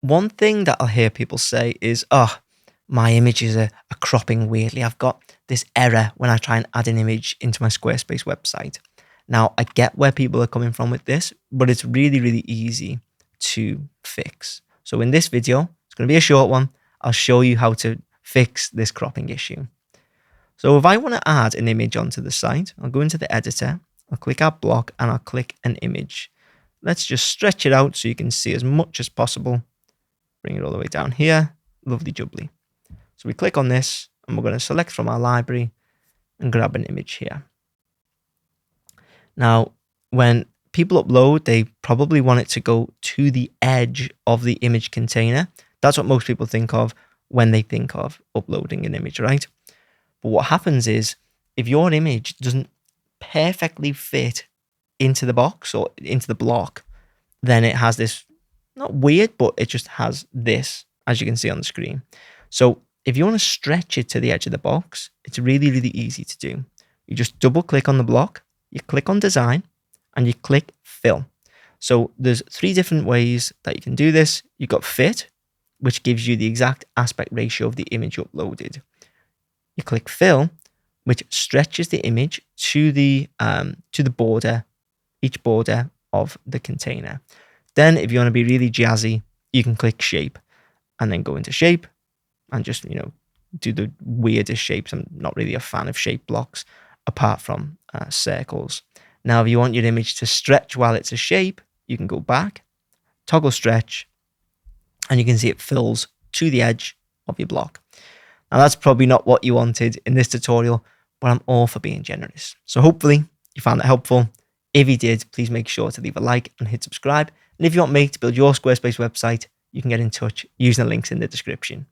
One thing that I'll hear people say is, oh, my images are cropping weirdly. I've got this error when I try and add an image into my Squarespace website. Now, I get where people are coming from with this, but it's really, really easy to fix. So in this video, it's going to be a short one. I'll show you how to fix this cropping issue. So if I want to add an image onto the site, I'll go into the editor, I'll click Add Block, and I'll click an image. Let's just stretch it out so you can see as much as possible. Bring it all the way down here. Lovely jubbly. So we click on this, and we're going to select from our library and grab an image here. Now, when people upload, they probably want it to go to the edge of the image container. That's what most people think of when they think of uploading an image, right? But what happens is, if your image doesn't perfectly fit into the box or into the block, then it has this, not weird, but it just has this, as you can see on the screen. So if you want to stretch it to the edge of the box, it's really, really easy to do. You just double click on the block, you click on design, and you click fill. So there's 3 different ways that you can do this. You've got fit, which gives you the exact aspect ratio of the image you uploaded. You click fill, which stretches the image to the border, each border of the container. Then if you want to be really jazzy, you can click shape and then go into shape and just, do the weirdest shapes. I'm not really a fan of shape blocks apart from circles. Now, if you want your image to stretch while it's a shape, you can go back, toggle stretch, and you can see it fills to the edge of your block. Now, that's probably not what you wanted in this tutorial, but I'm all for being generous. So hopefully you found that helpful. If you did, please make sure to leave a like and hit subscribe. And if you want me to build your Squarespace website, you can get in touch using the links in the description.